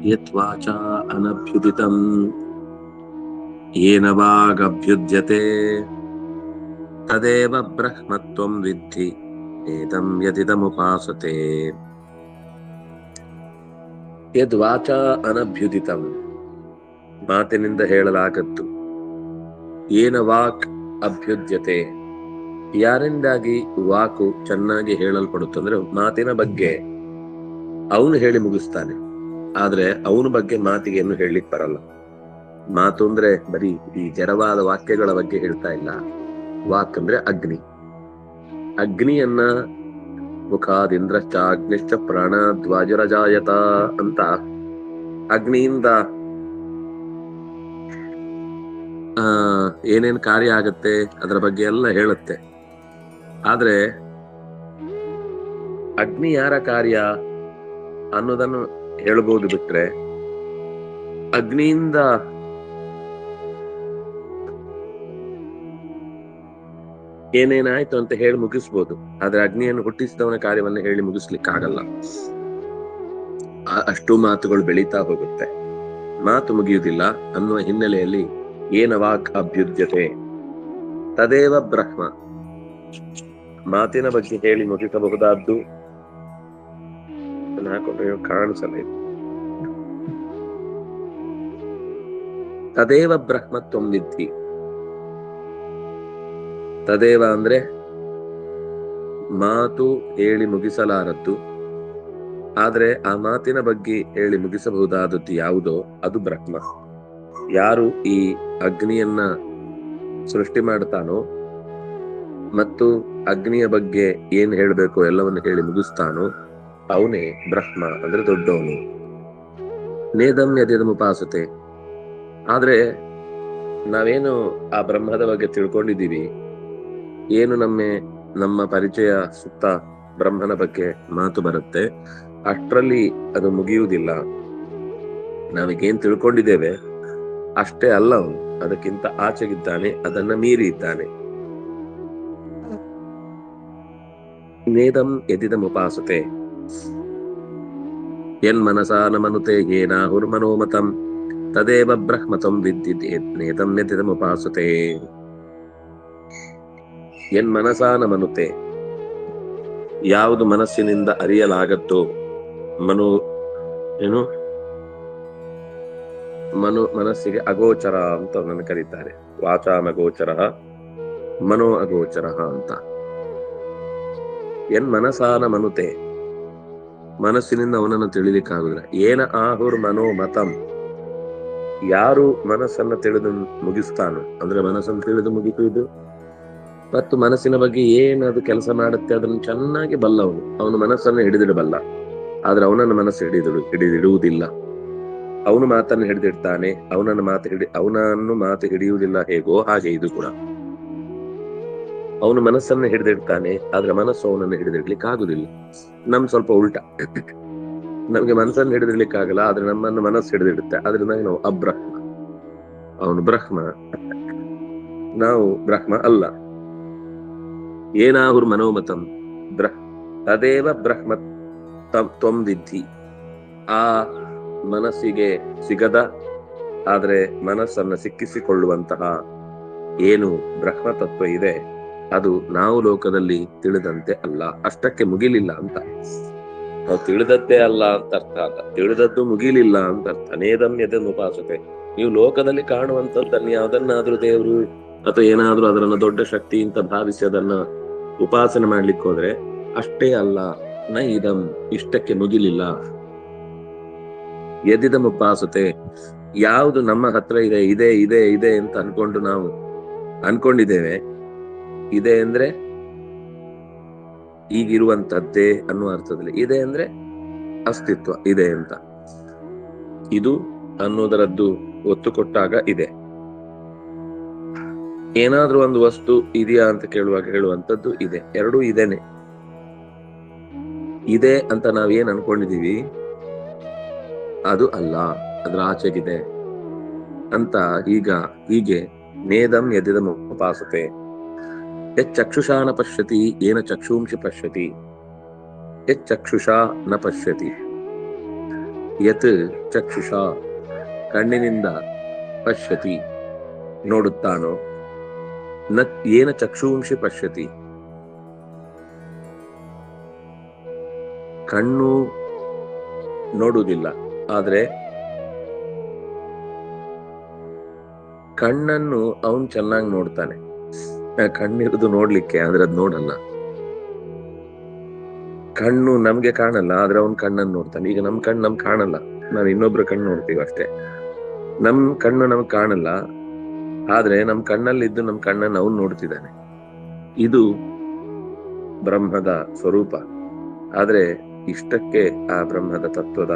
ಯತ್ವಾಚಾ ಅನಭ್ಯುದಿತಂ ಯೇನ ವಾಗಭ್ಯುಜ್ಯತೆ ತದೇವ ಬ್ರಹ್ಮತ್ವಂ ವಿದ್ಧಿ ಏತಂ ಯದಿದಮುಪಾಸತೆ. ಯದ್ವಾಚಾ ಅನಭ್ಯುದಿತಂ, ಮಾತಿನಿಂದ ಹೇಳಲಾಗದ್ದು. ಏನ ವಾಕ್ ಅಭ್ಯುಜ್ಯತೆ, ಯಾರಿಂದಾಗಿ ವಾಕು ಚೆನ್ನಾಗಿ ಹೇಳಲ್ಪಡುತ್ತಂದ್ರೆ ಮಾತಿನ ಬಗ್ಗೆ ಅವನು ಹೇಳಿ ಮುಗಿಸ್ತಾನೆ, ಆದ್ರೆ ಅವನ ಬಗ್ಗೆ ಮಾತಿಗೆ ಏನು ಹೇಳಲಿಕ್ಕೆ ಬರಲ್ಲ. ಮಾತು ಅಂದ್ರೆ ಬರೀ ಈ ಜಡವಾದ ವಾಕ್ಯಗಳ ಬಗ್ಗೆ ಹೇಳ್ತಾ ಇಲ್ಲ. ವಾಕ್ ಅಂದ್ರೆ ಅಗ್ನಿ. ಅಗ್ನಿಯನ್ನ ಮುಖಾದಿಂದ್ರಶ್ಚ ಅಗ್ನಿಶ್ಚ ಪ್ರಾಣಾದ್ವಾಜುರಜಾಯತ ಅಂತ ಅಗ್ನಿಯಿಂದ ಏನೇನ್ ಕಾರ್ಯ ಆಗತ್ತೆ ಅದರ ಬಗ್ಗೆ ಎಲ್ಲ ಹೇಳುತ್ತೆ. ಆದ್ರೆ ಅಗ್ನಿ ಯಾರ ಕಾರ್ಯ ಅನ್ನೋದನ್ನು ಹೇಳ್ಬೋದು ಬಿಟ್ರೆ, ಅಗ್ನಿಯಿಂದ ಏನೇನಾಯ್ತು ಅಂತ ಹೇಳಿ ಮುಗಿಸ್ಬೋದು, ಆದ್ರೆ ಅಗ್ನಿಯನ್ನು ಹುಟ್ಟಿಸಿದವನ ಕಾರ್ಯವನ್ನು ಹೇಳಿ ಮುಗಿಸ್ಲಿಕ್ಕಾಗಲ್ಲ. ಅಷ್ಟು ಮಾತುಗಳು ಬೆಳೀತಾ ಹೋಗುತ್ತೆ, ಮಾತು ಮುಗಿಯುವುದಿಲ್ಲ ಅನ್ನುವ ಹಿನ್ನೆಲೆಯಲ್ಲಿ ಏನ ವಾಕ್ ಅಭ್ಯುಜ್ಯತೆ ತದೇವ ಬ್ರಹ್ಮ, ಮಾತಿನ ಬಗ್ಗೆ ಹೇಳಿ ಮುಗಿಸಬಹುದಾದ್ದು ಕಾಣಿಸಲ್ಲ ಇದು. ತದೇವ ಬ್ರಹ್ಮತ್ವಂ ವಿದ್ಧಿ. ತದೇವ ಅಂದ್ರೆ ಮಾತು ಹೇಳಿ ಮುಗಿಸಲಾರದ್ದು, ಆದ್ರೆ ಆ ಮಾತಿನ ಬಗ್ಗೆ ಹೇಳಿ ಮುಗಿಸಬಹುದಾದದ್ದು ಯಾವುದೋ ಅದು ಬ್ರಹ್ಮ. ಯಾರು ಈ ಅಗ್ನಿಯನ್ನ ಸೃಷ್ಟಿ ಮಾಡ್ತಾನೋ ಮತ್ತು ಅಗ್ನಿಯ ಬಗ್ಗೆ ಏನ್ ಹೇಳ್ಬೇಕು ಎಲ್ಲವನ್ನು ಹೇಳಿ ಮುಗಿಸ್ತಾನೋ ಅವನೇ ಬ್ರಹ್ಮ, ಅಂದ್ರೆ ದೊಡ್ಡವನು. ನೇದಂ ಯದಿದಮುಪಾಸತೆ, ಆದ್ರೆ ನಾವೇನು ಆ ಬ್ರಹ್ಮದ ಬಗ್ಗೆ ತಿಳ್ಕೊಂಡಿದ್ದೀವಿ, ಏನು ನಮ್ಮ ಪರಿಚಯ ಸುತ್ತ ಬ್ರಹ್ಮನ ಬಗ್ಗೆ ಮಾತು ಬರುತ್ತೆ, ಅಷ್ಟರಲ್ಲಿ ಅದು ಮುಗಿಯುವುದಿಲ್ಲ. ನಾವೀಗೇನ್ ತಿಳ್ಕೊಂಡಿದ್ದೇವೆ ಅಷ್ಟೇ ಅಲ್ಲ, ಅವನು ಅದಕ್ಕಿಂತ ಆಚೆಗಿದ್ದಾನೆ, ಅದನ್ನ ಮೀರಿ ಇದ್ದಾನೆ. ನೇದಂ ಯದಿದಮುಪಾಸತೆ ಯನ್ ಮನಸಾ ನ ಮನುತೆ ಯೇನಾಹುರ್ಮನೋಮತಂ ತದೇವ ಬ್ರಹ್ಮತಂ ವಿದ್ಧಿ ನೇದಂ ಯದಿದಮುಪಾಸತೆ. ಯನ್ ಮನಸಾ ನ ಮನುತೆ, ಯಾವುದು ಮನಸ್ಸಿನಿಂದ ಅರಿಯಲಾಗತ್ತೋ, ಮನಸ್ಸಿಗೆ ಅಗೋಚರ ಅಂತ ಅವನನ್ನು ಕರೀತಾರೆ. ವಾಚಾಮಗೋಚರ ಮನೋ ಅಗೋಚರ ಅಂತ. ಎನ್ ಮನಸಾನ ಮನುತೆ, ಮನಸ್ಸಿನಿಂದ ಅವನನ್ನು ತಿಳಿಲಿಕ್ಕಾಗುದಿಲ್ಲ. ಏನ ಆಹುರ್ ಮನೋ ಮತಂ, ಯಾರು ಮನಸ್ಸನ್ನ ತಿಳಿದು ಮುಗಿಸ್ತಾನೋ, ಅಂದ್ರೆ ಮನಸ್ಸನ್ನು ತಿಳಿದು ಮುಗಿಸುವುದು ಮತ್ತು ಮನಸ್ಸಿನ ಬಗ್ಗೆ ಏನದು ಕೆಲಸ ಮಾಡುತ್ತೆ ಅದನ್ನು ಚೆನ್ನಾಗಿ ಬಲ್ಲವನು, ಅವನು ಮನಸ್ಸನ್ನು ಹಿಡಿದಿಡಬಲ್ಲ. ಆದ್ರೆ ಅವನನ್ನು ಮನಸ್ಸು ಹಿಡಿದಿಡುವುದಿಲ್ಲ. ಅವನು ಮಾತನ್ನು ಹಿಡಿದಿಡ್ತಾನೆ, ಅವನನ್ನು ಮಾತು ಹಿಡಿಯುವುದಿಲ್ಲ ಹೇಗೋ ಹಾಗೆ ಇದು ಕೂಡ. ಅವನು ಮನಸ್ಸನ್ನು ಹಿಡಿದಿಡ್ತಾನೆ, ಆದ್ರೆ ಮನಸ್ಸು ಅವನನ್ನು ಹಿಡಿದಿಡ್ಲಿಕ್ಕೆ ಆಗುದಿಲ್ಲ. ಸ್ವಲ್ಪ ಉಲ್ಟಾ, ನಮ್ಗೆ ಮನಸ್ಸನ್ನು ಹಿಡಿದಿಡ್ಲಿಕ್ಕಾಗಲ್ಲ, ಆದ್ರೆ ನಮ್ಮನ್ನು ಮನಸ್ಸು ಹಿಡಿದಿಡುತ್ತೆ. ಆದ್ರಿಂದ ನಾವು ಅಬ್ರಹ್ಮ, ಅವನು ಬ್ರಹ್ಮ, ನಾವು ಬ್ರಹ್ಮ ಅಲ್ಲ. ಏನಾಹುರ್ ಮನೋಮತಂ ತದೇವ ಬ್ರಹ್ಮ ತ್ವಂ ವಿದ್ಧಿ, ಆ ಮನಸ್ಸಿಗೆ ಸಿಗದ ಆದ್ರೆ ಮನಸ್ಸನ್ನ ಸಿಕ್ಕಿಸಿಕೊಳ್ಳುವಂತಹ ಏನು ಬ್ರಹ್ಮ ತತ್ವ ಇದೆ, ಅದು ನಾವು ಲೋಕದಲ್ಲಿ ತಿಳಿದಂತೆ ಅಲ್ಲ, ಅಷ್ಟಕ್ಕೆ ಮುಗಿಲಿಲ್ಲ ಅಂತ. ನಾವು ತಿಳಿದದ್ದೇ ಅಲ್ಲ ಅಂತ ಅರ್ಥ ಅಲ್ಲ, ತಿಳಿದದ್ದು ಮುಗಿಲಿಲ್ಲ ಅಂತ ಅರ್ಥ. ನೇದಂ ಯದಿದಮುಪಾಸತೆ, ನೀವು ಲೋಕದಲ್ಲಿ ಕಾಣುವಂತದ್ದನ್ನು ಯಾವ್ದನ್ನಾದ್ರೂ ದೇವರು ಅಥವಾ ಏನಾದ್ರೂ ಅದರನ್ನ ದೊಡ್ಡ ಶಕ್ತಿ ಅಂತ ಭಾವಿಸಿ ಅದನ್ನ ಉಪಾಸನೆ ಮಾಡ್ಲಿಕ್ಕೆ ಹೋದ್ರೆ ಅಷ್ಟೇ ಅಲ್ಲ. ನ ಇದಂ, ಇಷ್ಟಕ್ಕೆ ಮುಗಿಲಿಲ್ಲ. ಯದಿದಮುಪಾಸತೆ, ಯಾವುದು ನಮ್ಮ ಹತ್ರ ಇದೆ ಇದೆ ಇದೆ ಇದೆ ಅಂತ ನಾವು ಅನ್ಕೊಂಡಿದ್ದೇವೆ, ಇದೆ ಅಂದ್ರೆ ಈಗಿರುವಂತದ್ದೇ ಅನ್ನುವ ಅರ್ಥದಲ್ಲಿ, ಇದೆ ಅಂದ್ರೆ ಅಸ್ತಿತ್ವ ಇದೆ ಅಂತ. ಇದು ಅನ್ನೋದರದ್ದು ಒತ್ತು ಕೊಟ್ಟಾಗ ಇದೆ. ಏನಾದ್ರೂ ಒಂದು ವಸ್ತು ಇದೆಯಾ ಅಂತ ಕೇಳುವಾಗ ಹೇಳುವಂತದ್ದು ಇದೆ, ಎರಡೂ ಇದೇನೆ. ಇದೆ ಅಂತ ನಾವೇನ್ ಅನ್ಕೊಂಡಿದೀವಿ ಅದು ಅಲ್ಲ, ಅದ್ರ ಆಚೆಗಿದೆ ಅಂತ. ಹೀಗೆ ನೇದಂ ಯದಿದಮುಪಾಸತೆ ಯಚ್ಚಕ್ಷುಷಾ ನ ಪಶ್ಯತಿ ಏನ ಚಕ್ಷುಂಷಿ ಪಶ್ಯತಿ ಯಚ್ಚಕ್ಷುಷಾ ನ ಪಶ್ಯತಿ. ಯತ್ ಚಕ್ಷುಷ ಕಣ್ಣಿನಿಂದ ಪಶ್ಯತಿ ನೋಡುತ್ತಾನೋ ನ ಏನ ಚಕ್ಷುಂಷಿ ಪಶ್ಯತಿ ಕಣ್ಣು ನೋಡುವುದಿಲ್ಲ, ಆದ್ರೆ ಕಣ್ಣನ್ನು ಅವನು ಚೆನ್ನಾಗಿ ನೋಡ್ತಾನೆ. ಕಣ್ಣಿರುವುದು ನೋಡ್ಲಿಕ್ಕೆ, ಆದ್ರೆ ಅದ್ ನೋಡಲ್ಲ. ಕಣ್ಣು ನಮ್ಗೆ ಕಾಣಲ್ಲ, ಆದ್ರೆ ಅವನ್ ಕಣ್ಣನ್ನು ನೋಡ್ತಾನೆ. ಈಗ ನಮ್ ಕಣ್ಣು ನಮ್ಗೆ ಕಾಣಲ್ಲ, ನಾವ್ ಇನ್ನೊಬ್ರ ಕಣ್ಣು ನೋಡ್ತೀವಿ ಅಷ್ಟೇ. ನಮ್ ಕಣ್ಣು ನಮ್ಗೆ ಕಾಣಲ್ಲ, ಆದ್ರೆ ನಮ್ ಕಣ್ಣಲ್ಲಿದ್ದು ನಮ್ ಕಣ್ಣನ್ನು ಅವನು ನೋಡ್ತಿದ್ದಾನೆ. ಇದು ಬ್ರಹ್ಮದ ಸ್ವರೂಪ. ಆದ್ರೆ ಇಷ್ಟಕ್ಕೆ ಆ ಬ್ರಹ್ಮದ ತತ್ವದ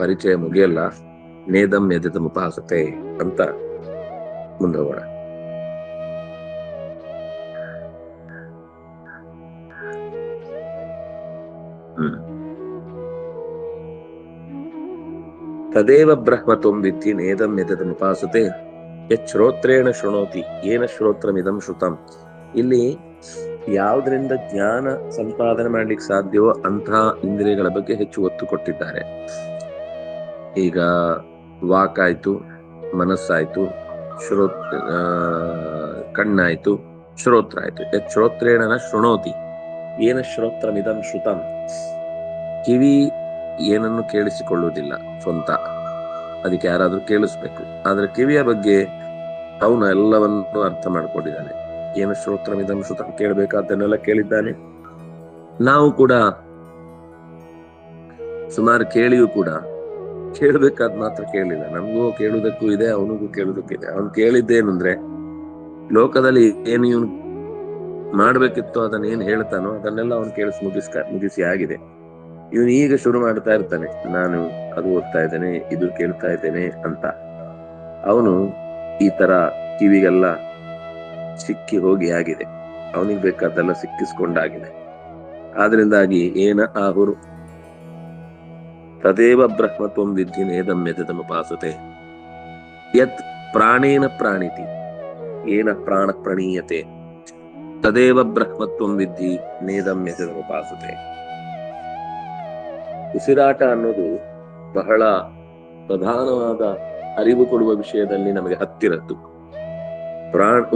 ಪರಿಚಯ ಮುಗಿಯಲ್ಲ. ನೇದಂ ಎದೆದಂ ಉಪಾಸತೆ ಅಂತ ಮುಂದೋಗೋಣ. ತದೇವ ಬ್ರಹ್ಮ ತ್ವಂ ವಿದ್ಧಿ ನೇದಂ ಎದೆದಂ ಉಪಾಸತೆ ಯಶ್ರೋತ್ರೇಣ ಶೃಣೋತಿ ಏನ ಶ್ರೋತ್ರಮಿದಂ ಶ್ರುತಂ. ಇಲ್ಲಿ ಯಾವುದರಿಂದ ಜ್ಞಾನ ಸಂಪಾದನೆ ಮಾಡ್ಲಿಕ್ಕೆ ಸಾಧ್ಯವೋ ಅಂತಹ ಇಂದ್ರಿಯಗಳ ಬಗ್ಗೆ ಹೆಚ್ಚು ಒತ್ತು ಕೊಟ್ಟಿದ್ದಾರೆ. ಈಗ ವಾಕ್ ಆಯ್ತು, ಮನಸ್ಸಾಯ್ತು, ಕಣ್ಣಾಯ್ತು, ಶ್ರೋತ್ರ ಆಯ್ತು. ಶ್ರೋತ್ರೇಣ ಶೃಣೋತಿ ಏನ ಶ್ರೋತ್ರಮಿದಂ ಶ್ರುತಂ. ಕಿವಿ ಏನನ್ನು ಕೇಳಿಸಿಕೊಳ್ಳುವುದಿಲ್ಲ ಸ್ವಂತ, ಅದಕ್ಕೆ ಯಾರಾದ್ರೂ ಕೇಳಿಸ್ಬೇಕು. ಆದ್ರೆ ಕಿವಿಯ ಬಗ್ಗೆ ಅವನು ಎಲ್ಲವನ್ನು ಅರ್ಥ ಮಾಡ್ಕೊಂಡಿದ್ದಾನೆ. ಏನು ಶ್ರೋತ್ರಮಿದಂ ಶ್ರುತಂ, ಕೇಳಬೇಕಾದ್ದನ್ನೆಲ್ಲ ಕೇಳಿದ್ದಾನೆ. ನಾವು ಕೂಡ ಸುಮಾರು ಕೇಳಿಯೂ ಕೂಡ ಕೇಳಬೇಕಾದ್ ಮಾತ್ರ ಕೇಳಿಲ್ಲ. ನಮಗೂ ಕೇಳುವುದಕ್ಕೂ ಇದೆ, ಅವನಿಗೂ ಕೇಳುವುದಕ್ಕಿದೆ. ಅವನು ಕೇಳಿದ್ದೇನಂದ್ರೆ ಲೋಕದಲ್ಲಿ ಏನು ಇವನು ಮಾಡ್ಬೇಕಿತ್ತು ಅದನ್ನ ಏನ್ ಹೇಳ್ತಾನೋ ಅದನ್ನೆಲ್ಲ ಅವನು ಮುಗಿಸಿ ಆಗಿದೆ. ಇವನು ಈಗ ಶುರು ಮಾಡ್ತಾ ಇರ್ತಾನೆ, ನಾನು ಅದು ಓದ್ತಾ ಇದ್ದೇನೆ, ಇದು ಕೇಳ್ತಾ ಇದ್ದೇನೆ ಅಂತ. ಅವನು ಈ ತರ ಕಿವಿಗೆಲ್ಲ ಸಿಕ್ಕಿ ಹೋಗಿ ಆಗಿದೆ, ಅವನಿಗೆ ಬೇಕಾದ್ದೆಲ್ಲ ಸಿಕ್ಕಿಸ್ಕೊಂಡಾಗಿದೆ. ಆದ್ರಿಂದಾಗಿ ಏನ ಆಹುರು ತದೇವ ಬ್ರಹ್ಮತ್ವಂ ವಿದ್ಧಿ ನೇದಂ ಎದೆದಂ ಉಪಾಸತೆ ಯತ್ ಪ್ರಾಣೇನ ಪ್ರಾಣಿತಿ ಏನ ಪ್ರಾಣ ಪ್ರಣೀಯತೆ ತದೇವ ಬ್ರಹ್ಮತ್ವಂ ವಿದ್ಧಿ ನೇದಂ ಎದೆದಂ ಉಪಾಸತೆ. ಉಸಿರಾಟ ಅನ್ನೋದು ಬಹಳ ಪ್ರಧಾನವಾದ ಅರಿವು ಕೊಡುವ ವಿಷಯದಲ್ಲಿ ನಮಗೆ ಹತ್ತಿರದ್ದು.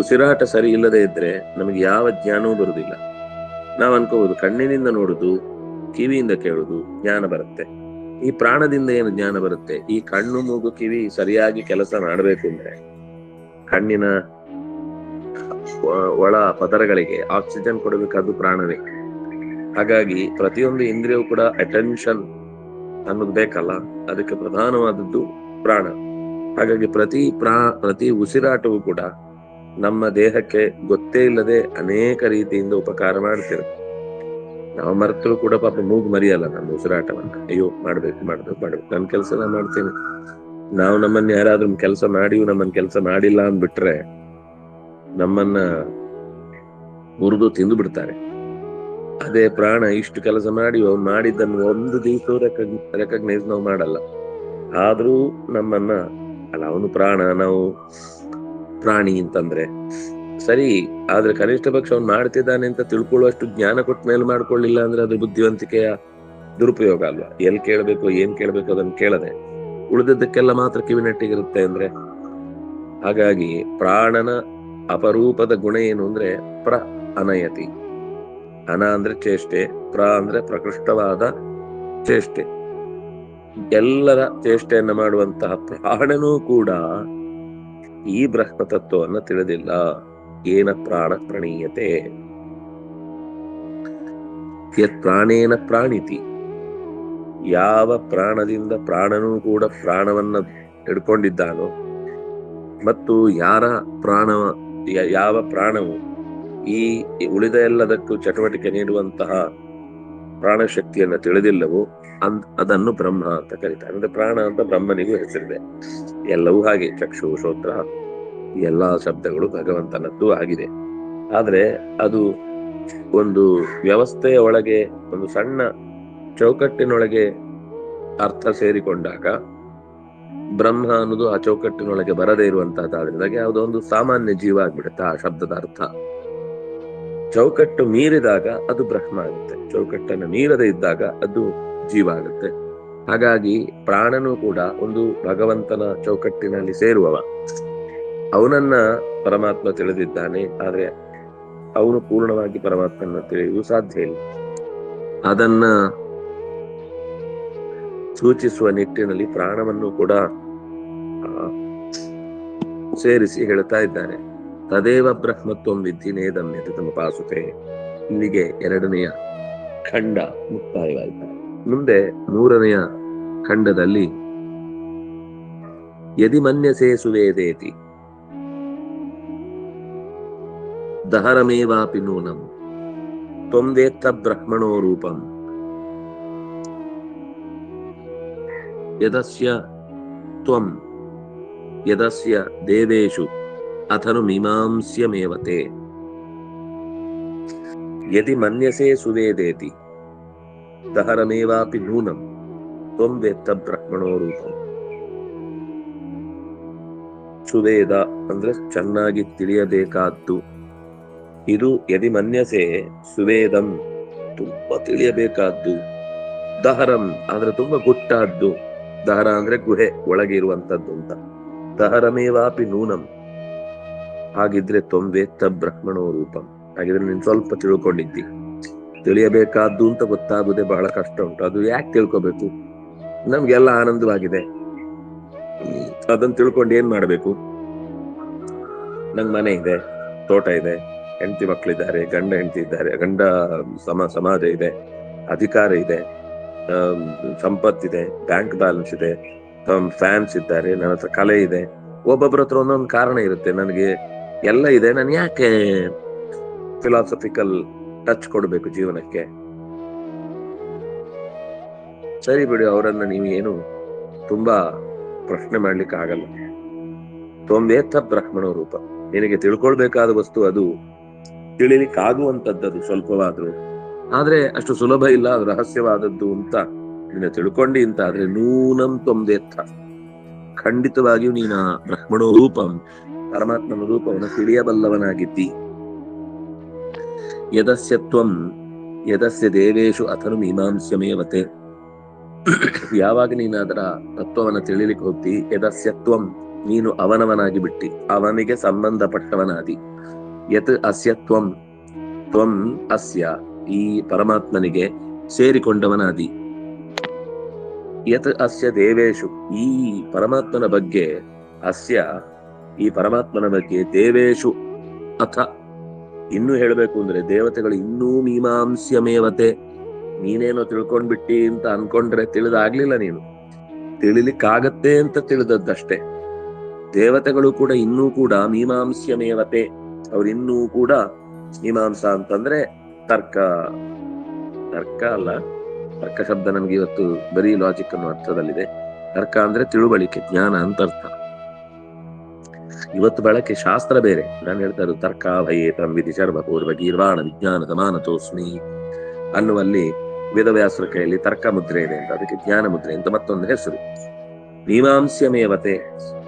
ಉಸಿರಾಟ ಸರಿ ಇಲ್ಲದೆ ಇದ್ರೆ ನಮಗೆ ಯಾವ ಜ್ಞಾನವೂ ಬರುವುದಿಲ್ಲ. ನಾವ್ ಅನ್ಕೋಬಹುದು ಕಣ್ಣಿನಿಂದ ನೋಡುದು, ಕಿವಿಯಿಂದ ಕೇಳುದು ಜ್ಞಾನ ಬರುತ್ತೆ. ಈ ಪ್ರಾಣದಿಂದ ಏನು ಜ್ಞಾನ ಬರುತ್ತೆ? ಈ ಕಣ್ಣು, ಮೂಗು, ಕಿವಿ ಸರಿಯಾಗಿ ಕೆಲಸ ಮಾಡಬೇಕು ಅಂದ್ರೆ ಕಣ್ಣಿನ ಒಳ ಪದರಗಳಿಗೆ ಆಕ್ಸಿಜನ್ ಕೊಡಬೇಕಾದ್ದು ಪ್ರಾಣವೇ. ಹಾಗಾಗಿ ಪ್ರತಿಯೊಂದು ಇಂದ್ರಿಯವು ಕೂಡ ಅಟೆನ್ಷನ್ ಅನ್ನೋದು ಬೇಕಲ್ಲ, ಅದಕ್ಕೆ ಪ್ರಧಾನವಾದದ್ದು ಪ್ರಾಣ. ಹಾಗಾಗಿ ಪ್ರತಿ ಉಸಿರಾಟವು ಕೂಡ ನಮ್ಮ ದೇಹಕ್ಕೆ ಗೊತ್ತೇ ಇಲ್ಲದೆ ಅನೇಕ ರೀತಿಯಿಂದ ಉಪಕಾರ ಮಾಡ್ತಿರುತ್ತೆ. ನಾವು ಮರೆತರೂ ಕೂಡ ಪಾಪ ಮೂಗು ಮರಿಯಲ್ಲ ನಮ್ಮ ಉಸಿರಾಟವನ್ನ. ಅಯ್ಯೋ ಮಾಡ್ಬೇಕು ನನ್ನ ಕೆಲಸ ನಾನು ಮಾಡ್ತೇನೆ. ನಾವು ನಮ್ಮನ್ನ ಯಾರಾದ್ರೂ ಕೆಲಸ ಮಾಡಿಯೂ ನಮ್ಮನ್ನ ಕೆಲಸ ಮಾಡಿಲ್ಲ ಅಂದ್ಬಿಟ್ರೆ ನಮ್ಮನ್ನ ಮುರಿದು ತಿಂದು ಬಿಡ್ತಾರೆ. ಅದೇ ಪ್ರಾಣ ಇಷ್ಟು ಕೆಲಸ ಮಾಡಿ ಅವ್ನು ಮಾಡಿದ್ದನ್ನು ಒಂದು ದಿವಸ ರೆಕಗ್ನೈಸ್ ನಾವು ಮಾಡಲ್ಲ. ಆದ್ರೂ ನಮ್ಮನ್ನ ಅಲ್ಲ, ಅವನು ಪ್ರಾಣ, ನಾವು ಪ್ರಾಣಿ ಅಂತಂದ್ರೆ ಸರಿ. ಆದ್ರೆ ಕನಿಷ್ಠ ಪಕ್ಷ ಅವ್ನು ಮಾಡ್ತಿದ್ದಾನೆ ಅಂತ ತಿಳ್ಕೊಳ್ಳುವಷ್ಟು ಜ್ಞಾನ ಕೊಟ್ಟ ಮೇಲೆ ಮಾಡ್ಕೊಳ್ಳಿಲ್ಲ ಅಂದ್ರೆ ಅದು ಬುದ್ಧಿವಂತಿಕೆಯ ದುರುಪಯೋಗ ಅಲ್ವಾ? ಎಲ್ಲಿ ಕೇಳಬೇಕು, ಏನ್ ಕೇಳಬೇಕು ಅದನ್ನ ಕೇಳದೆ ಉಳಿದದ್ದಕ್ಕೆಲ್ಲ ಮಾತ್ರ ಕಿವಿನೆಟ್ಟಿಗಿರುತ್ತೆ ಅಂದ್ರೆ. ಹಾಗಾಗಿ ಪ್ರಾಣನ ಅಪರೂಪದ ಗುಣ ಏನು ಅಂದ್ರೆ ಪ್ರ ಅನಯತಿ. ಅನ ಅಂದ್ರೆ ಚೇಷ್ಟೆ, ಪ್ರ ಅಂದ್ರೆ ಪ್ರಕೃಷ್ಟವಾದ ಚೇಷ್ಟೆ. ಎಲ್ಲರ ಚೇಷ್ಟೆಯನ್ನ ಮಾಡುವಂತಹ ಪ್ರಾಣನೂ ಕೂಡ ಈ ಬ್ರಹ್ಮ ತತ್ವವನ್ನು ತಿಳಿದಿಲ್ಲ. ಏನ ಪ್ರಾಣ ಪ್ರಣೀಯತೆ ಯತ್ ಪ್ರಾಣೇನ ಪ್ರಾಣಿತಿ. ಯಾವ ಪ್ರಾಣದಿಂದ ಪ್ರಾಣನೂ ಕೂಡ ಪ್ರಾಣವನ್ನ ಹಿಡ್ಕೊಂಡಿದ್ದಾನೋ ಮತ್ತು ಯಾವ ಪ್ರಾಣವು ಈ ಉಳಿದ ಎಲ್ಲದಕ್ಕೂ ಚಟುವಟಿಕೆ ನೀಡುವಂತಹ ಪ್ರಾಣಶಕ್ತಿಯನ್ನ ತಿಳಿದಿಲ್ಲವೋ ಅದನ್ನು ಬ್ರಹ್ಮ ಅಂತ ಕರೀತಾರೆ. ಅಂದ್ರೆ ಪ್ರಾಣ ಅಂತ ಬ್ರಹ್ಮನಿಗೂ ಹೆಸರಿದೆ. ಎಲ್ಲವೂ ಹಾಗೆ, ಚಕ್ಷು, ಶ್ರೋತ್ರ ಎಲ್ಲಾ ಶಬ್ದಗಳು ಭಗವಂತನದ್ದು ಆಗಿದೆ. ಆದ್ರೆ ಅದು ಒಂದು ವ್ಯವಸ್ಥೆಯ ಒಳಗೆ, ಒಂದು ಸಣ್ಣ ಚೌಕಟ್ಟಿನೊಳಗೆ ಅರ್ಥ ಸೇರಿಕೊಂಡಾಗ ಬ್ರಹ್ಮ ಅನ್ನೋದು ಆ ಚೌಕಟ್ಟಿನೊಳಗೆ ಬರದೇ ಇರುವಂತಹದ್ದಾದ್ರಿಂದಾಗಿ ಯಾವುದೋ ಒಂದು ಸಾಮಾನ್ಯ ಜೀವ ಆಗ್ಬಿಡುತ್ತೆ ಆ ಶಬ್ದದ ಅರ್ಥ. ಚೌಕಟ್ಟು ಮೀರಿದಾಗ ಅದು ಬ್ರಹ್ಮ ಆಗುತ್ತೆ, ಚೌಕಟ್ಟನ್ನು ಮೀರದೇ ಇದ್ದಾಗ ಅದು ಜೀವ ಆಗುತ್ತೆ. ಹಾಗಾಗಿ ಪ್ರಾಣನು ಕೂಡ ಒಂದು ಭಗವಂತನ ಚೌಕಟ್ಟಿನಲ್ಲಿ ಸೇರುವವ. ಅವನನ್ನ ಪರಮಾತ್ಮ ತಿಳಿದಿದ್ದಾನೆ, ಆದ್ರೆ ಅವನು ಪೂರ್ಣವಾಗಿ ಪರಮಾತ್ಮನ ತಿಳಿಯುವುದು ಸಾಧ್ಯ ಇಲ್ಲ. ಅದನ್ನ ಸೂಚಿಸುವ ನಿಟ್ಟಿನಲ್ಲಿ ಪ್ರಾಣವನ್ನು ಕೂಡ ಸೇರಿಸಿ ಹೇಳ್ತಾ ಇದ್ದಾನೆ. ತದೇವ ಬ್ರಹ್ಮತ್ವಂ ವಿಧಿ ನೇದಂ ಯತಮಪಾಸುತೆ. ಇಲ್ಲಿಗೆ 2ನೆಯ ಖಂಡ ಮುಕ್ತಾಯವಾಯಿತು. ಮುಂದೆ 3ನೆಯ ಖಂಡದಲ್ಲಿ ಯದಿ ಮನ್ಯಸೇ ಸುವೇದೇತಿ ದಹರಮೇವಾಪಿ ನೂನಂ ತ್ವಂ ವೇತ್ತ ಬ್ರಹ್ಮಣೋ ರೂಪಂ ಯದಸ್ಯ ತ್ವಂ ಯದಸ್ಯ ದೇವೇಶು ಅಥನು ಮೀಮಾಂಸ್ಯಮೇವತೆ. ಯದಿ ಮನ್ಯಸೇ ಸುವೇದೇತಿ ದಹರಮೇವಾಪಿ ನೂನಂ ತ್ವಂ ವೇತ್ತ ಬ್ರಹ್ಮಣೋ ರೂಪಂ. ಸುವೇದ ಅಂದ್ರೆ ಚೆನ್ನಾಗಿ ತಿಳಿಯಬೇಕಾದ್ದು. ಇದು ಯದಿ ಮನ್ಯಸೆ ಸುವೇದಂ, ತುಂಬಾ ತಿಳಿಯಬೇಕಾದ್ದು. ದಹರಂ ಅಂದ್ರೆ ತುಂಬಾ ಗುಟ್ಟಾದ್ದು. ದಹರ ಅಂದ್ರೆ ಗುಹೆ ಒಳಗೆ ಇರುವಂತದ್ದು ಅಂತ. ದಹರಮೇವಾಪಿ ನೂನಂ, ಹಾಗಿದ್ರೆ ತ್ವಂವೇತ್ತ ಬ್ರಹ್ಮಣೋ ರೂಪಂ. ಹಾಗಿದ್ರೆ ನೀನ್ ಸ್ವಲ್ಪ ತಿಳ್ಕೊಂಡಿದ್ದಿ. ತಿಳಿಯಬೇಕಾದ್ದು ಅಂತ ಗೊತ್ತಾಗುದೇ ಬಹಳ ಕಷ್ಟ ಉಂಟು. ಅದು ಯಾಕೆ ತಿಳ್ಕೊಬೇಕು? ನಮ್ಗೆಲ್ಲ ಆನಂದವಾಗಿದೆ. ಅದನ್ನ ತಿಳ್ಕೊಂಡು ಏನ್ ಮಾಡ್ಬೇಕು? ನಂಗ್ ಮನೆ ಇದೆ, ತೋಟ ಇದೆ, ಹೆಂಡತಿ ಮಕ್ಕಳಿದ್ದಾರೆ, ಗಂಡ ಹೆಂಡತಿ ಇದ್ದಾರೆ, ಗಂಡ ಸಮಾಜ ಇದೆ, ಅಧಿಕಾರ ಇದೆ, ಸಂಪತ್ತಿದೆ, ಬ್ಯಾಂಕ್ ಬ್ಯಾಲೆನ್ಸ್ ಇದೆ, ಫ್ಯಾನ್ಸ್ ಇದ್ದಾರೆ, ನನ್ನ ಹತ್ರ ಕಲೆ ಇದೆ. ಒಬ್ಬೊಬ್ಬರ ಹತ್ರ ಒಂದೊಂದು ಕಾರಣ ಇರುತ್ತೆ. ನನಗೆ ಎಲ್ಲ ಇದೆ, ನಾನು ಯಾಕೆ ಫಿಲಾಸಫಿಕಲ್ ಟಚ್ ಕೊಡ್ಬೇಕು ಜೀವನಕ್ಕೆ? ಸರಿ ಬಿಡಿ, ಅವರನ್ನ ನೀವು ಏನು ತುಂಬಾ ಪ್ರಶ್ನೆ ಮಾಡ್ಲಿಕ್ಕೆ ಆಗಲ್ಲ. ತ್ವಂವೇತ್ತ ಬ್ರಹ್ಮಣೋ ರೂಪ. ನಿನಗೆ ತಿಳ್ಕೊಳ್ಬೇಕಾದ ವಸ್ತು ಅದು, ತಿಳಿಲಿಕ್ಕಾಗುವಂತದ್ದದು ಸ್ವಲ್ಪವಾದ್ರು. ಆದ್ರೆ ಅಷ್ಟು ಸುಲಭ ಇಲ್ಲ, ಅದು ರಹಸ್ಯವಾದದ್ದು ಅಂತ ನೀನು ತಿಳ್ಕೊಂಡಿ ಅಂತ ಆದ್ರೆ ನೂನಂ ತ್ವಂವೇತ್ತ, ಖಂಡಿತವಾಗಿಯೂ ನೀನ ಬ್ರಹ್ಮಣೋ ರೂಪಂ, ಪರಮಾತ್ಮನ ರೂಪವನ್ನು ತಿಳಿಯಬಲ್ಲವನಾಗಿದ್ದಿ. ಯದಸ್ಯ ತ್ವಂ ಯದಸ್ಯ ದೇವೇಶು ಅಥನು ಮೀಮಾಂಸ್ಯಮೇವತೆ. ಯಾವಾಗ ನೀನು ಅದರ ತತ್ವವನ್ನು ತಿಳಿಲಿಕ್ಕೆ ಹೋಗ್ತಿ, ಯದಸ್ಯ ತ್ವಂ, ನೀನು ಅವನವನಾಗಿ ಬಿಟ್ಟಿ, ಅವನಿಗೆ ಸಂಬಂಧಪಟ್ಟವನಾದಿ. ಯತ್ ಅಸ್ಯ ತ್ವಂ, ತ್ವಂ ಅಸ್ಯ, ಈ ಪರಮಾತ್ಮನಿಗೆ ಸೇರಿಕೊಂಡವನಾದಿ. ಯತ್ ಅಸ್ಯ ದೇವೇಶು, ಈ ಪರಮಾತ್ಮನ ಬಗ್ಗೆ, ಅಸ್ಯ ಈ ಪರಮಾತ್ಮನ ಬಗ್ಗೆ, ದೇವೇಶು ಅಥ, ಇನ್ನು ಹೇಳಬೇಕು ಅಂದ್ರೆ ದೇವತೆಗಳು ಇನ್ನೂ ಮೀಮಾಂಸ್ಯಮೇವತೆ. ನೀನೇನೋ ತಿಳ್ಕೊಂಡ್ಬಿಟ್ಟಿ ಅಂತ ಅನ್ಕೊಂಡ್ರೆ ತಿಳಿದಾಗ್ಲಿಲ್ಲ. ನೀನು ತಿಳಿಲಿಕ್ಕಾಗತ್ತೆ ಅಂತ ತಿಳಿದದ್ದಷ್ಟೇ. ದೇವತೆಗಳು ಕೂಡ ಇನ್ನೂ ಕೂಡ ಮೀಮಾಂಸ್ಯಮೇವತೆ, ಅವ್ರಿನ್ನೂ ಕೂಡ ಮೀಮಾಂಸಾ ಅಂತಂದ್ರೆ ತರ್ಕ ಅಲ್ಲ. ತರ್ಕ ಶಬ್ದ ನಮ್ಗೆ ಇವತ್ತು ಬರೀ ಲಾಜಿಕ್ ಅನ್ನೋ ಅರ್ಥದಲ್ಲಿದೆ. ತರ್ಕ ಅಂದ್ರೆ ತಿಳುವಳಿಕೆ, ಜ್ಞಾನ ಅಂತ ಅರ್ಥ. ಇವತ್ತು ಬಳಕೆ ಶಾಸ್ತ್ರ ಬೇರೆ. ನಾನು ಹೇಳ್ತಾ ಇರೋದು ತರ್ಕ ಭಯೇತಂ ವಿಧಿ ಸರ್ವಪೂರ್ವ ಗೀರ್ವಾಣ ವಿಜ್ಞಾನ ಸಮಾನತೋಸ್ಮಿ ಅನ್ನುವಲ್ಲಿ ವೇದವ್ಯಾಸರ ಕೈಯಲ್ಲಿ ತರ್ಕ ಮುದ್ರೆ ಇದೆ ಅಂತ, ಅದಕ್ಕೆ ಜ್ಞಾನ ಮುದ್ರೆ ಅಂತ ಮತ್ತೊಂದು ಹೆಸರು. ಮೀಮಾಂಸ್ಯಮೇವತೆ,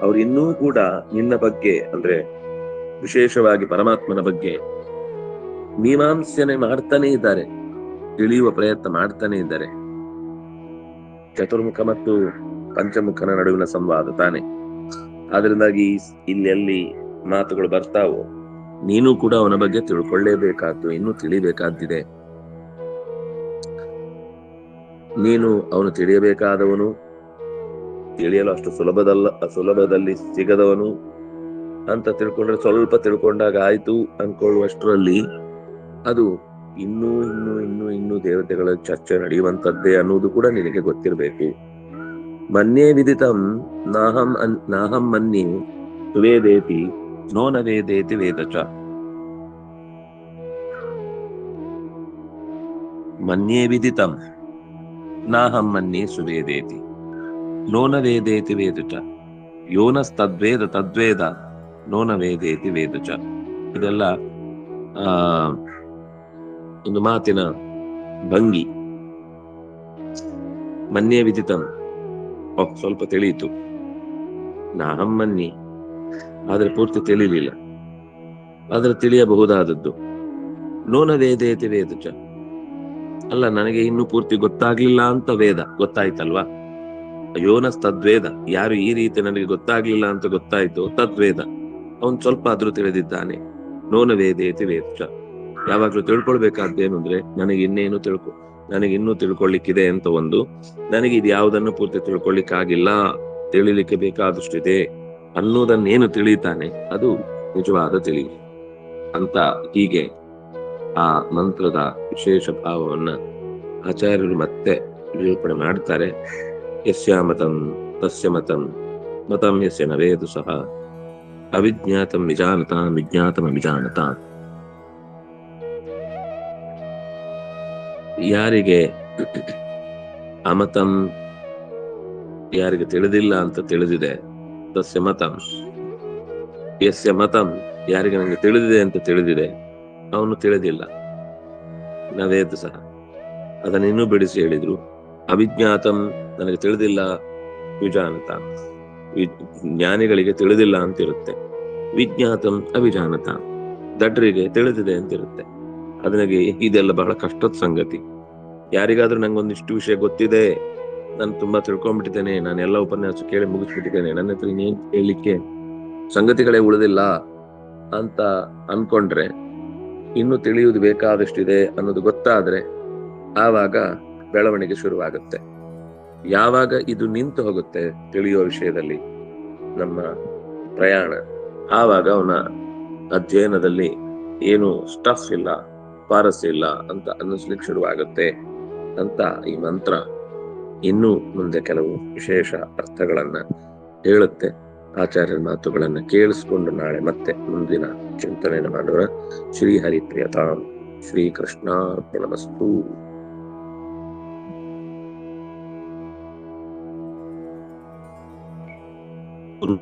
ಅವ್ರು ಇನ್ನೂ ಕೂಡ ನಿನ್ನ ಬಗ್ಗೆ ಅಂದ್ರೆ ವಿಶೇಷವಾಗಿ ಪರಮಾತ್ಮನ ಬಗ್ಗೆ ಮೀಮಾಂಸನೆ ಮಾಡ್ತಾನೆ ಇದ್ದಾರೆ, ತಿಳಿಯುವ ಪ್ರಯತ್ನ ಮಾಡ್ತಾನೆ ಇದ್ದಾರೆ. ಚತುರ್ಮುಖ ಮತ್ತು ಪಂಚಮುಖನ ನಡುವಿನ ಸಂವಾದ ತಾನೆ. ಆದ್ರಿಂದಾಗಿ ಇಲ್ಲೆಲ್ಲಿ ಮಾತುಗಳು ಬರ್ತಾವೋ ನೀನು ಕೂಡ ಅವನ ಬಗ್ಗೆ ತಿಳ್ಕೊಳ್ಳೇಬೇಕಾದ್ದು, ಇನ್ನೂ ತಿಳಿಬೇಕಾದ್ದಿದೆ. ನೀನು ಅವನು ತಿಳಿಯಬೇಕಾದವನು, ತಿಳಿಯಲು ಅಷ್ಟು ಸುಲಭದಲ್ಲಿ ಸಿಗದವನು ಅಂತ ತಿಳ್ಕೊಂಡ್ರೆ, ಸ್ವಲ್ಪ ತಿಳ್ಕೊಂಡಾಗ ಆಯ್ತು ಅನ್ಕೊಳ್ಳುವಷ್ಟರಲ್ಲಿ ಅದು ಇನ್ನೂ ಇನ್ನೂ ಇನ್ನೂ ಇನ್ನೂ ದೇವತೆಗಳ ಚರ್ಚೆ ನಡೆಯುವಂತದ್ದೇ ಅನ್ನೋದು ಕೂಡ ನಿನಗೆ ಗೊತ್ತಿರಬೇಕು. ಮನ್ಯೇ ವಿದಿತಂ ನಾಹಂ ಮನ್ಯೇ ಸುವೇದೇತಿ ನೋ ನ ವೇದೇತಿ ವೇದಚ. ಮನ್ಯೇ ವಿದಿತಂ ನಾಹಂ ಮನ್ಯೇ ಸುವೇದೇತಿ ನೋ ನ ವೇದೇತಿ ವೇದಚ ಯೋನಸ್ತದ್ವೇದ ತದ್ವೇದ ನೋ ನ ವೇದೇತಿ ವೇದಚ. ಇದೆಲ್ಲ ಒಂದು ಮಾತಿನ ಭಂಗಿ. ಮನ್ಯೇ ವಿದಿತಂ, ಸ್ವಲ್ಪ ತಿಳಿಯಿತು. ನಾಹಂ ಮನ್ಯೆ, ಆದ್ರೆ ಪೂರ್ತಿ ತಿಳಿಲಿಲ್ಲ, ಆದ್ರೆ ತಿಳಿಯಬಹುದಾದದ್ದು. ನೋನ ವೇದೇತಿ ವೇದಚ, ಅಲ್ಲ ನನಗೆ ಇನ್ನು ಪೂರ್ತಿ ಗೊತ್ತಾಗ್ಲಿಲ್ಲ ಅಂತ ವೇದ ಗೊತ್ತಾಯ್ತಲ್ವಾ. ಯೋನಸ್ತದ್ವೇದ, ಯಾರು ಈ ರೀತಿ ನನಗೆ ಗೊತ್ತಾಗ್ಲಿಲ್ಲ ಅಂತ ಗೊತ್ತಾಯ್ತು, ತದ್ವೇದ, ಅವನು ಸ್ವಲ್ಪ ಆದ್ರೂ ತಿಳಿದಿದ್ದಾನೆ. ನೋನ ವೇದೇತಿ ವೇದ. ಯಾವಾಗ್ಲೂ ತಿಳ್ಕೊಳ್ಬೇಕಾದ್ದೇನು ಅಂದ್ರೆ, ನನಗೆ ಇನ್ನೂ ತಿಳ್ಕೊಳ್ಳಿಕ್ಕಿದೆ ಅಂತ ಒಂದು, ನನಗೆ ಇದು ಯಾವುದನ್ನು ಪೂರ್ತಿ ತಿಳ್ಕೊಳ್ಳಿಕ್ಕಾಗಿಲ್ಲ, ತಿಳಿಲಿಕ್ಕೆ ಬೇಕಾದಷ್ಟಿದೆ ಅನ್ನೋದನ್ನೇನು ತಿಳಿತಾನೆ ಅದು ನಿಜವಾದ ತಿಳಿವು ಅಂತ. ಹೀಗೆ ಆ ಮಂತ್ರದ ವಿಶೇಷ ಭಾವವನ್ನ ಆಚಾರ್ಯರು ಮತ್ತೆ ನಿರೂಪಣೆ ಮಾಡ್ತಾರೆ. ಯಸ್ಯ ಮತಂ ತಸ್ಯ ಮತಂ ಮತಂ ಯಸ್ಯ ನವೇದು ಸಹ ಅವಿಜ್ಞಾತಂ ವಿಜಾನತಾಂ ವಿಜ್ಞಾತಂ ಅವಿಜಾನತಾಂ. ಯಾರಿಗೆ ಅಮತಂ, ಯಾರಿಗೆ ತಿಳಿದಿಲ್ಲ ಅಂತ ತಿಳಿದಿದೆ, ತಸ್ಯ ಮತಂ ಯಸ್ಯ ಮತಂ, ಯಾರಿಗೆ ನನಗೆ ತಿಳಿದಿದೆ ಅಂತ ತಿಳಿದಿದೆ, ಅವನು ತಿಳಿದಿಲ್ಲ, ನವೇದು ಸಹ, ಅದನ್ನ ಇನ್ನೂ ಬಿಡಿಸಿ ಹೇಳಿದ್ರು. ಅವಿಜ್ಞಾತಂ, ನನಗೆ ತಿಳಿದಿಲ್ಲ, ವಿಜಾನತ, ಜ್ಞಾನಿಗಳಿಗೆ ತಿಳಿದಿಲ್ಲ ಅಂತಿರುತ್ತೆ. ವಿಜ್ಞಾತಂ ಅವಿಜಾನತ, ದಡ್ರಿಗೆ ತಿಳಿದಿದೆ ಅಂತಿರುತ್ತೆ. ಅದನಿಗೆ ಇದೆಲ್ಲ ಬಹಳ ಕಷ್ಟದ ಸಂಗತಿ. ಯಾರಿಗಾದ್ರೂ ನಂಗೊಂದಿಷ್ಟು ವಿಷಯ ಗೊತ್ತಿದೆ, ನಾನು ತುಂಬಾ ತಿಳ್ಕೊಂಡ್ಬಿಟ್ಟಿದ್ದೇನೆ, ನಾನು ಎಲ್ಲ ಉಪನ್ಯಾಸ ಕೇಳಿ ಮುಗಿಸ್ಬಿಟ್ಟಿದ್ದೇನೆ, ನನ್ನ ಹತ್ರ ಇನ್ನೇನ್ ಕೇಳಲಿಕ್ಕೆ ಸಂಗತಿಗಳೇ ಉಳಿದಿಲ್ಲ ಅಂತ ಅನ್ಕೊಂಡ್ರೆ, ಇನ್ನು ತಿಳಿಯುವುದು ಬೇಕಾದಷ್ಟಿದೆ ಅನ್ನೋದು ಗೊತ್ತಾದ್ರೆ ಆವಾಗ ಬೆಳವಣಿಗೆ ಶುರುವಾಗುತ್ತೆ. ಯಾವಾಗ ಇದು ನಿಂತು ಹೋಗುತ್ತೆ ತಿಳಿಯುವ ವಿಷಯದಲ್ಲಿ ನಮ್ಮ ಪ್ರಯಾಣ, ಆವಾಗ ಅವನ ಅಧ್ಯಯನದಲ್ಲಿ ಏನು ಸ್ಟಫ್ ಇಲ್ಲ, ಸ್ವಾರಸ್ಯ ಇಲ್ಲ ಅಂತ ಅನ್ನಿಸ್ಲಿಕ್ಕೆ ಶುರುವಾಗುತ್ತೆ ಅಂತ ಈ ಮಂತ್ರ ಇನ್ನೂ ಮುಂದೆ ಕೆಲವು ವಿಶೇಷ ಅರ್ಥಗಳನ್ನ ಹೇಳುತ್ತೆ. ಆಚಾರ್ಯರ ಮಾತುಗಳನ್ನ ಕೇಳಿಸ್ಕೊಂಡು ನಾಳೆ ಮತ್ತೆ ಮುಂದಿನ ಚಿಂತನೆಯನ್ನು ಮಾಡೋಣ. ಶ್ರೀ ಹರಿಪ್ರಿಯತಾಂ. ಶ್ರೀ ಕೃಷ್ಣಾರ್ಪಣಮಸ್ತು. ಗುರು